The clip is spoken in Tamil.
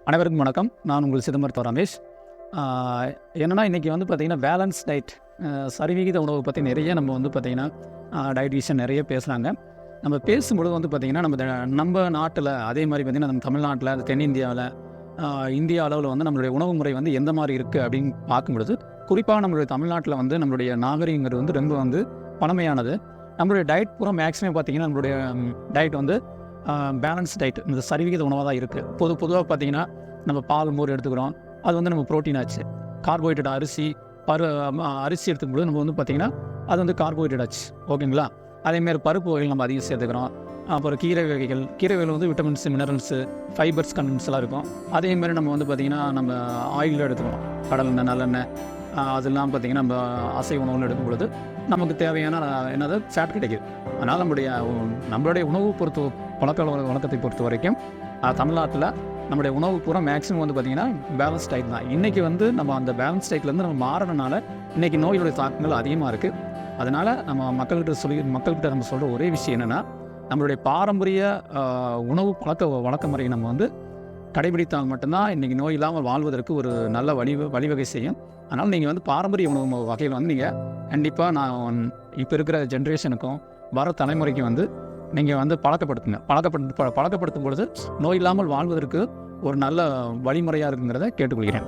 அனைவருக்கும் வணக்கம். நான் உங்கள் சிதம்பரத்தோ ரமேஷ். என்னென்னா இன்றைக்கி வந்து பார்த்திங்கன்னா பேலன்ஸ் டயட், சரிவிகித உணவு பற்றி நிறைய நம்ம வந்து பார்த்திங்கன்னா டயட்டிஷியன் நிறைய பேசுகிறாங்க. நம்ம பேசும்பொழுது வந்து பார்த்திங்கன்னா நம்ம நாட்டில் அதே மாதிரி பார்த்திங்கன்னா நம்ம தமிழ்நாட்டில், தென்னிந்தியாவில், இந்தியா அளவில் வந்து நம்மளுடைய உணவு முறை வந்து எந்த மாதிரி இருக்குது அப்படின்னு பார்க்கும்பொழுது, குறிப்பாக நம்மளுடைய தமிழ்நாட்டில் வந்து நம்மளுடைய நாகரிகங்கிறது வந்து ரொம்ப வந்து பழமையானது. நம்மளுடைய டயட் பூரா மேக்ஸிமம் பார்த்திங்கன்னா நம்மளுடைய டயட் வந்து பேலன்ஸ் டயட், இந்த சரிவிகித உணவாக தான் இருக்குது. பொதுவாக பார்த்திங்கன்னா நம்ம பால் மோர் எடுத்துக்கிறோம், அது வந்து நம்ம ப்ரோட்டீன் ஆச்சு. கார்போஹைட்ரேட் அரிசி எடுத்துக்கும்போது நம்ம வந்து பார்த்திங்கன்னா அது வந்து கார்போஹைட்ரேட் ஆச்சு, ஓகேங்களா. அதேமாதிரி பருப்பு வகைகள் நம்ம அதிகம் சேர்த்துக்கிறோம். அப்புறம் கீரை வகைகள் வந்து விட்டமின்ஸு, மினரல்ஸு, ஃபைபர்ஸ் கண்டென்ட்ஸ் எல்லாம் இருக்கும். அதேமாதிரி நம்ம வந்து பார்த்திங்கன்னா நம்ம ஆயில் எடுத்துக்கிறோம், கடலெண்ணெய், நல்லெண்ணெய், அதெல்லாம் பார்த்திங்கன்னா நம்ம அசைவ உணவுகள் எடுக்கும் பொழுது நமக்கு தேவையான என்னது ஃபேட் கிடைக்கிது. அதனால் நம்மளுடைய உணவு வழக்கத்தை பொறுத்த வரைக்கும் தமிழ்நாட்டில் நம்முடைய உணவு பூரா மேக்ஸிமம் வந்து பார்த்திங்கன்னா பேலன்ஸ் டயட் தான். இன்றைக்கி வந்து நம்ம அந்த பேலன்ஸ் டயட்லேருந்து நம்ம மாறனால இன்றைக்கி நோயுடைய தாக்கங்கள் அதிகமாக இருக்குது. அதனால் நம்ம மக்கள்கிட்ட நம்ம சொல்கிற ஒரே விஷயம் என்னென்னா, நம்மளுடைய பாரம்பரிய உணவு வழக்க முறையை நம்ம வந்து கடைபிடித்தால் மட்டும்தான் இன்றைக்கி நோய் இல்லாமல் வாழ்வதற்கு ஒரு நல்ல வழிவகை செய்யும். அதனால் நீங்கள் வந்து பாரம்பரிய உணவு வகையில் வந்து நீங்கள் கண்டிப்பாக நான் இப்போ இருக்கிற ஜென்ரேஷனுக்கும் வர தலைமுறைக்கு வந்து நீங்கள் வந்து பழக்கப்படுத்தும் பொழுது நோய் இல்லாமல் வாழ்வதற்கு ஒரு நல்ல வழிமுறையாக இருக்குங்கிறத கேட்டுக்கொள்கிறேன்.